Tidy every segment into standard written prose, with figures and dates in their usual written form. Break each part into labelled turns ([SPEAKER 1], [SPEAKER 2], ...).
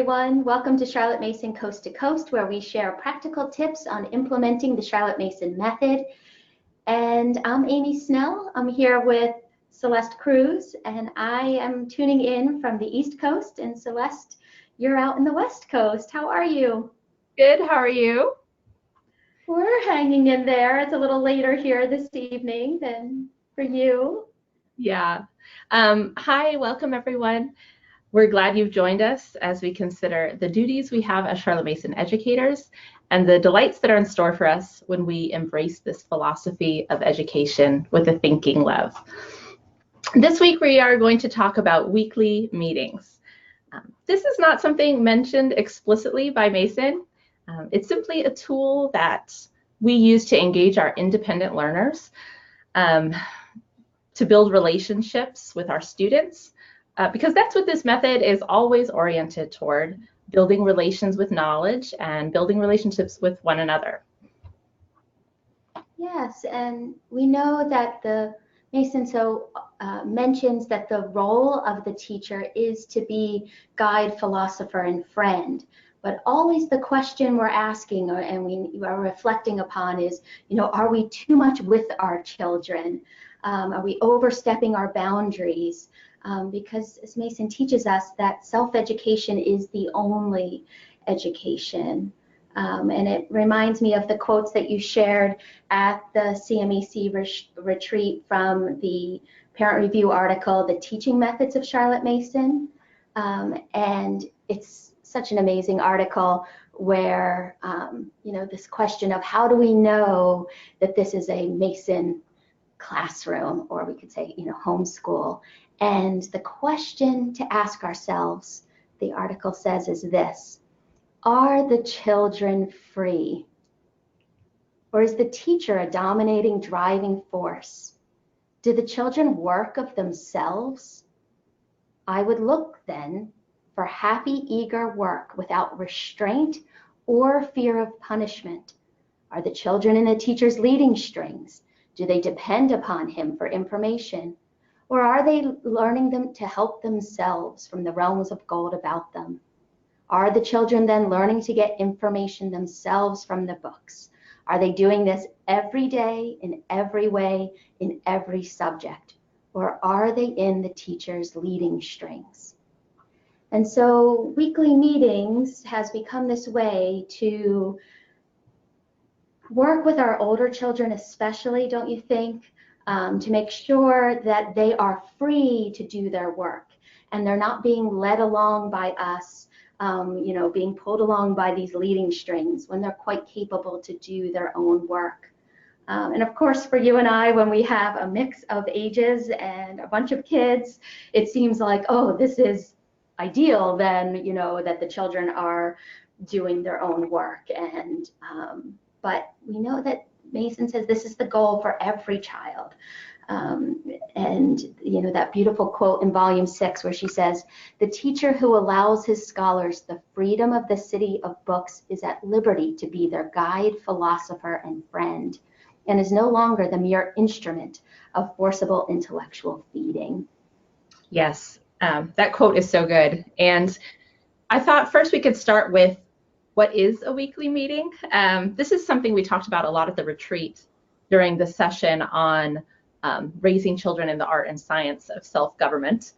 [SPEAKER 1] everyone. Welcome to Charlotte Mason Coast to Coast, where we share practical tips on implementing the Charlotte Mason method. And I'm Amy Snell. I'm here with Celeste Cruz, and I am tuning in from the East Coast. And Celeste, you're out in the West Coast. How are you?
[SPEAKER 2] Good. How are you?
[SPEAKER 1] We're hanging in there. It's a little later here this evening than for you.
[SPEAKER 2] Yeah. Hi, welcome everyone. We're glad you've joined us as we consider the duties we have as Charlotte Mason educators and the delights that are in store for us when we embrace this philosophy of education with a thinking love. This week we are going to talk about weekly meetings. This is not something mentioned explicitly by Mason. It's simply a tool that we use to engage our independent learners, to build relationships with our students, because that's what this method is always oriented toward, building relations with knowledge and building relationships with one another.
[SPEAKER 1] Yes, and we know that the Mason mentions that the role of the teacher is to be guide, philosopher, and friend. But always the question we're asking and we are reflecting upon is, are we too much with our children? Are we overstepping our boundaries? Because as Mason teaches us, that self-education is the only education. And it reminds me of the quotes that you shared at the CMEC retreat from the parent review article, The Teaching Methods of Charlotte Mason. And it's such an amazing article where, this question of how do we know that this is a Mason classroom, or we could say, homeschool. And the question to ask ourselves, the article says, is this: are the children free? Or is the teacher a dominating, driving force? Do the children work of themselves? I would look then for happy, eager work without restraint or fear of punishment. Are the children in the teacher's leading strings? Do they depend upon him for information? Or are they learning them to help themselves from the realms of gold about them? Are the children then learning to get information themselves from the books? Are they doing this every day, in every way, in every subject? Or are they in the teacher's leading strings? And so weekly meetings has become this way to work with our older children especially, don't you think, to make sure that they are free to do their work and they're not being led along by us, being pulled along by these leading strings when they're quite capable to do their own work. And of course, for you and I, when we have a mix of ages and a bunch of kids, it seems like, oh, this is ideal then, that the children are doing their own work. And but we know that Mason says this is the goal for every child. And that beautiful quote in volume 6 where she says, the teacher who allows his scholars the freedom of the city of books is at liberty to be their guide, philosopher, and friend, and is no longer the mere instrument of forcible intellectual feeding.
[SPEAKER 2] Yes, that quote is so good. And I thought first we could start with what is a weekly meeting. This is something we talked about a lot at the retreat during the session on raising children in the art and science of self-government.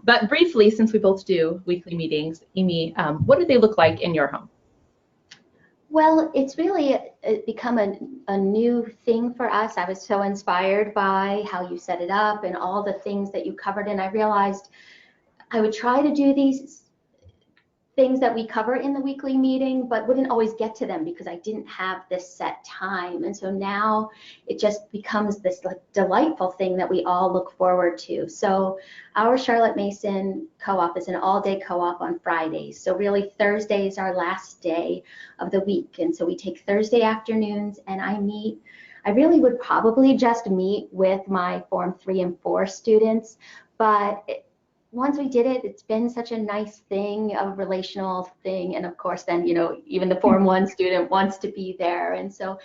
[SPEAKER 2] But briefly, since we both do weekly meetings, Amy, what do they look like in your home?
[SPEAKER 1] Well, it's really become a new thing for us. I was so inspired by how you set it up and all the things that you covered, and I realized I would try to do these things that we cover in the weekly meeting, but wouldn't always get to them because I didn't have this set time. And so now it just becomes this delightful thing that we all look forward to. So our Charlotte Mason co-op is an all-day co-op on Fridays. So really Thursday is our last day of the week. And so we take Thursday afternoons and I really would probably just meet with my Form 3 and 4 students, but once we did it, it's been such a nice thing, a relational thing. And of course, then, even the Form 1 student wants to be there. And so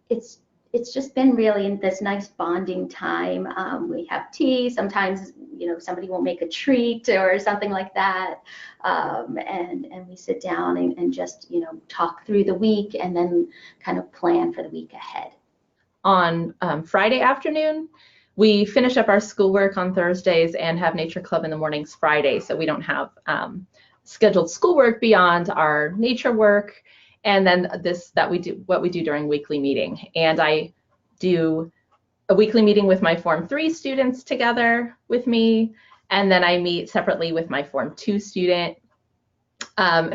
[SPEAKER 1] it's it's just been really this nice bonding time. We have tea. Sometimes, somebody will make a treat or something like that. And we sit down and just, talk through the week and then kind of plan for the week ahead.
[SPEAKER 2] On Friday afternoon, we finish up our schoolwork on Thursdays and have nature club in the mornings Friday. So we don't have scheduled schoolwork beyond our nature work. And then what we do during weekly meeting. And I do a weekly meeting with my Form 3 students together with me. And then I meet separately with my Form 2 student,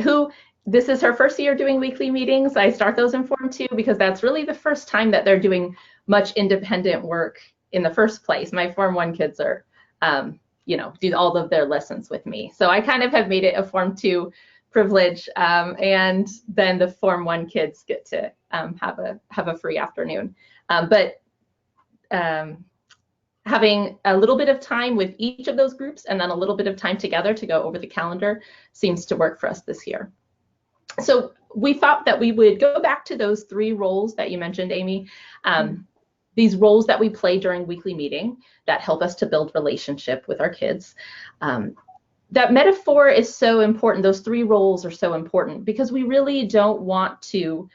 [SPEAKER 2] who this is her first year doing weekly meetings. I start those in Form 2 because that's really the first time that they're doing much independent work in the first place. My Form 1 kids are, do all of their lessons with me. So I kind of have made it a Form 2 privilege, and then the Form 1 kids get to have a free afternoon. But having a little bit of time with each of those groups and then a little bit of time together to go over the calendar seems to work for us this year. So we thought that we would go back to those 3 roles that you mentioned, Amy. These roles that we play during weekly meeting that help us to build relationship with our kids. That metaphor is so important. Those 3 roles are so important because we really don't want to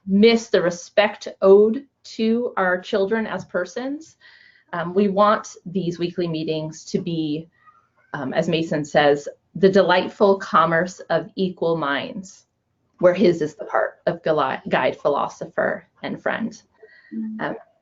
[SPEAKER 2] miss the respect owed to our children as persons. We want these weekly meetings to be, as Mason says, the delightful commerce of equal minds, where his is the part of guide, philosopher, and friend.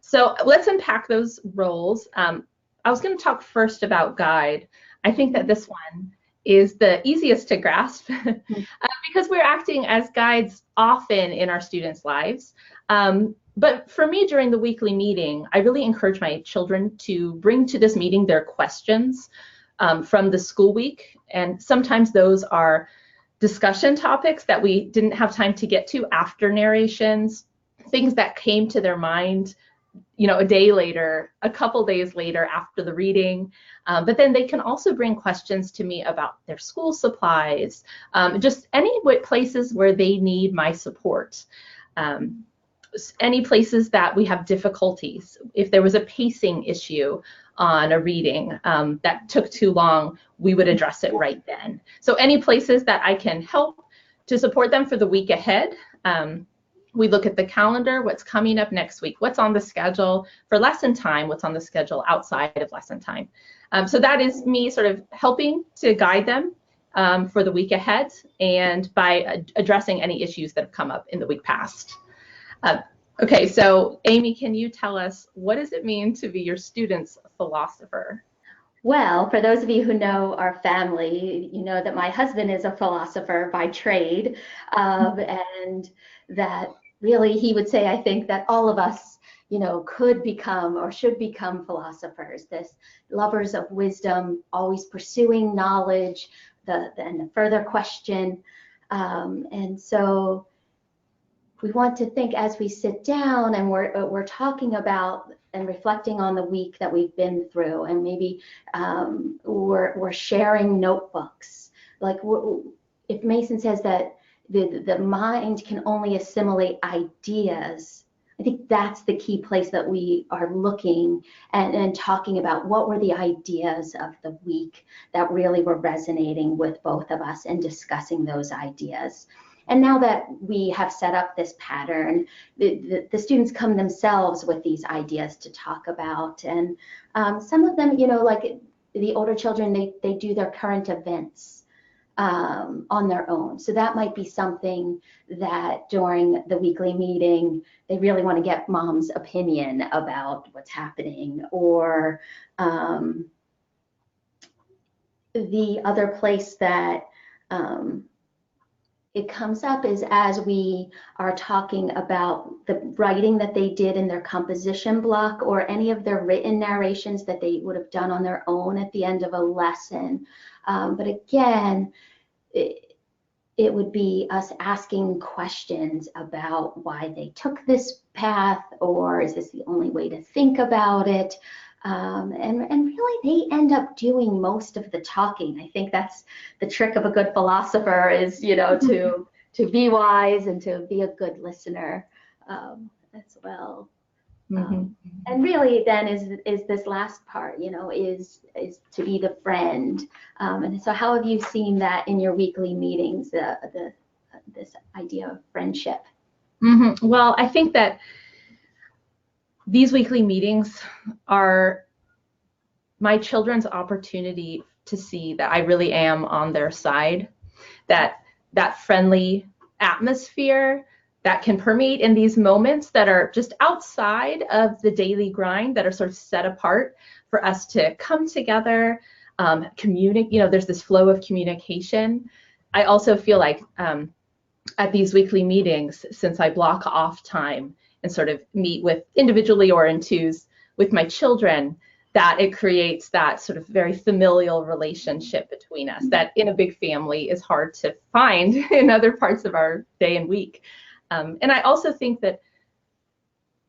[SPEAKER 2] So let's unpack those roles. I was going to talk first about guide. I think that this one is the easiest to grasp because we're acting as guides often in our students' lives. But for me, during the weekly meeting, I really encourage my children to bring to this meeting their questions from the school week. And sometimes those are discussion topics that we didn't have time to get to after narrations, things that came to their mind, a day later, a couple days later after the reading. But then they can also bring questions to me about their school supplies, just any places where they need my support. Any places that we have difficulties. If there was a pacing issue on a reading that took too long, we would address it right then. So any places that I can help to support them for the week ahead. We look at the calendar, what's coming up next week, what's on the schedule for lesson time, what's on the schedule outside of lesson time. So that is me sort of helping to guide them for the week ahead and by addressing any issues that have come up in the week past. Okay, so Amy, can you tell us what does it mean to be your student's philosopher?
[SPEAKER 1] Well, for those of you who know our family, you know that my husband is a philosopher by trade, and that really he would say, I think, that all of us, could become or should become philosophers, this lovers of wisdom, always pursuing knowledge, and the further question. And so we want to think as we sit down and we're talking about and reflecting on the week that we've been through, and maybe we're sharing notebooks. Like if Mason says that the mind can only assimilate ideas, I think that's the key place that we are looking and talking about what were the ideas of the week that really were resonating with both of us and discussing those ideas. And now that we have set up this pattern, the students come themselves with these ideas to talk about. And some of them, like the older children, they do their current events on their own. So that might be something that during the weekly meeting, they really want to get mom's opinion about what's happening. Or the other place that it comes up is as we are talking about the writing that they did in their composition block or any of their written narrations that they would have done on their own at the end of a lesson. But again, it would be us asking questions about why they took this path, or is this the only way to think about it? And really they end up doing most of the talking. I think that's the trick of a good philosopher is, to be wise and to be a good listener. as well.
[SPEAKER 2] Mm-hmm.
[SPEAKER 1] And really then is this last part, is to be the friend. And so how have you seen that in your weekly meetings, this idea of friendship?
[SPEAKER 2] Mm-hmm. Well, I think that these weekly meetings are my children's opportunity to see that I really am on their side, that friendly atmosphere that can permeate in these moments that are just outside of the daily grind, that are sort of set apart for us to come together, communicate. There's this flow of communication. I also feel like at these weekly meetings, since I block off time and sort of meet with individually or in twos with my children, that it creates that sort of very familial relationship between us that in a big family is hard to find in other parts of our day and week. And I also think that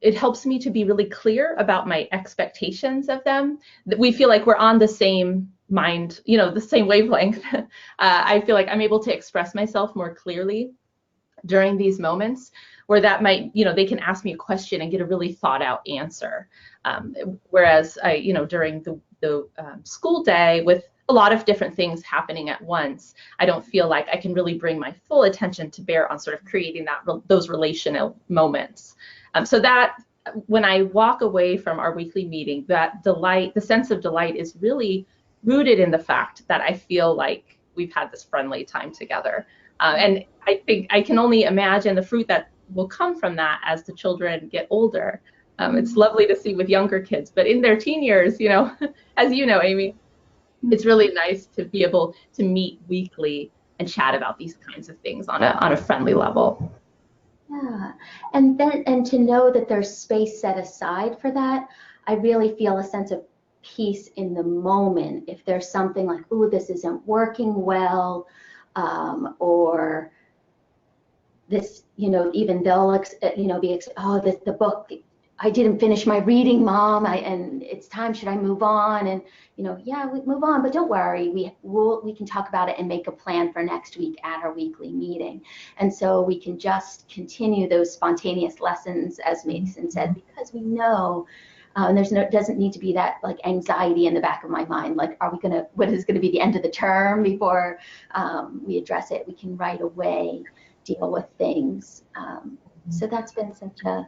[SPEAKER 2] it helps me to be really clear about my expectations of them, that we feel like we're on the same mind, the same wavelength. I feel like I'm able to express myself more clearly during these moments, where that might, they can ask me a question and get a really thought out answer. Whereas during the school day with a lot of different things happening at once, I don't feel like I can really bring my full attention to bear on sort of creating those relational moments. So that when I walk away from our weekly meeting, that delight, the sense of delight, is really rooted in the fact that I feel like we've had this friendly time together. And I think I can only imagine the fruit that will come from that as the children get older. It's lovely to see with younger kids, but in their teen years, as you know, Amy, it's really nice to be able to meet weekly and chat about these kinds of things on a friendly level.
[SPEAKER 1] Yeah, and to know that there's space set aside for that, I really feel a sense of peace in the moment. If there's something like, oh, this isn't working well, or this, even they'll, be, oh, the book, I didn't finish my reading, Mom, and it's time, should I move on? And, yeah, we move on, but don't worry, we can talk about it and make a plan for next week at our weekly meeting. And so we can just continue those spontaneous lessons, as Mason said, because we know, and doesn't need to be that like anxiety in the back of my mind, like, what is gonna be the end of the term before we address it? We can right away deal with things. So that's been such a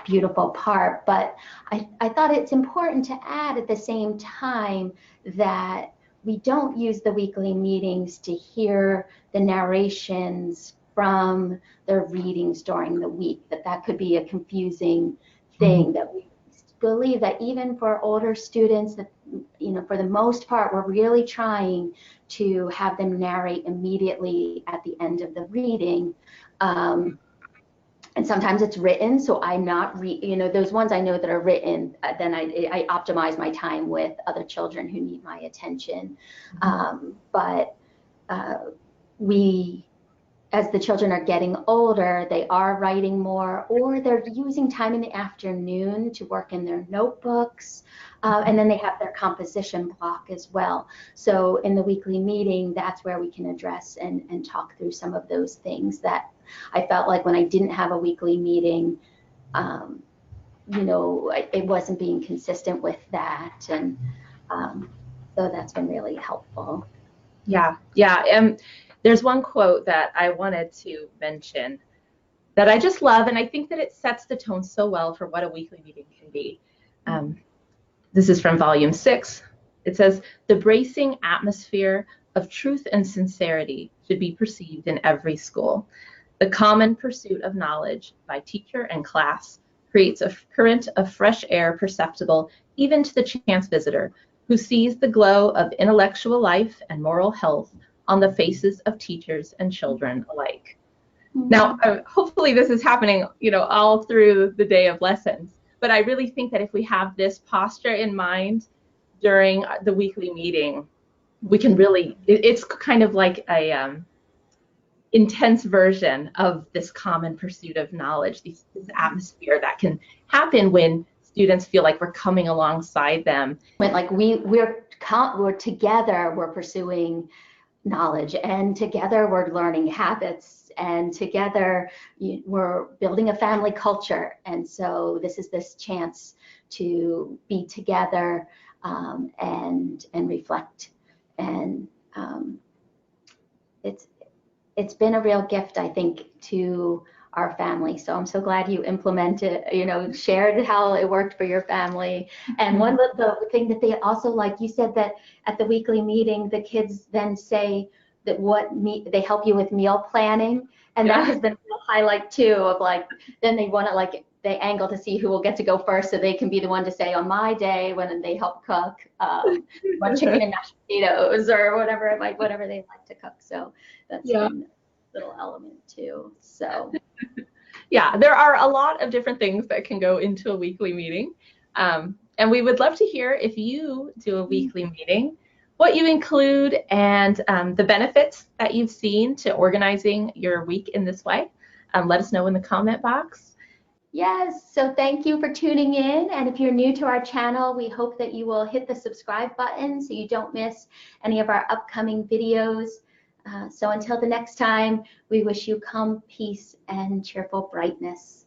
[SPEAKER 1] beautiful part, but I thought it's important to add at the same time that we don't use the weekly meetings to hear the narrations from the readings during the week, that could be a confusing thing, that we believe that even for older students, that for the most part, we're really trying to have them narrate immediately at the end of the reading. And sometimes it's written, so I'm not those ones I know that are written, then I optimize my time with other children who need my attention. But as the children are getting older, they are writing more, or they're using time in the afternoon to work in their notebooks, and then they have their composition block as well. So in the weekly meeting, that's where we can address and talk through some of those things that I felt like when I didn't have a weekly meeting, it wasn't being consistent with that, and so that's been really helpful.
[SPEAKER 2] Yeah. There's one quote that I wanted to mention that I just love, and I think that it sets the tone so well for what a weekly meeting can be. This is from volume 6. It says, "The bracing atmosphere of truth and sincerity should be perceived in every school. The common pursuit of knowledge by teacher and class creates a current of fresh air perceptible even to the chance visitor, who sees the glow of intellectual life and moral health on the faces of teachers and children alike." Now, hopefully this is happening, all through the day of lessons. But I really think that if we have this posture in mind during the weekly meeting, we can really, it's kind of like a intense version of this common pursuit of knowledge, this atmosphere that can happen when students feel like we're coming alongside them.
[SPEAKER 1] When like we're together, we're pursuing knowledge, and together we're learning habits, and together we're building a family culture. And so this is this chance to be together and reflect. And it's been a real gift, I think, to our family. So I'm so glad you implemented, shared how it worked for your family. And one of the thing that they also, like you said, that at the weekly meeting, the kids then say that they help you with meal planning. And that has been a highlight too, of like, then they want to like, they angle to see who will get to go first, so they can be the one to say, on my day when they help cook, chicken and mashed potatoes or whatever whatever they like to cook. So that's been a little element too. So
[SPEAKER 2] yeah, there are a lot of different things that can go into a weekly meeting. And we would love to hear, if you do a weekly meeting, what you include and the benefits that you've seen to organizing your week in this way. Let us know in the comment box.
[SPEAKER 1] Yes, so thank you for tuning in. And if you're new to our channel, we hope that you will hit the subscribe button so you don't miss any of our upcoming videos. So until the next time, we wish you calm, peace, and cheerful brightness.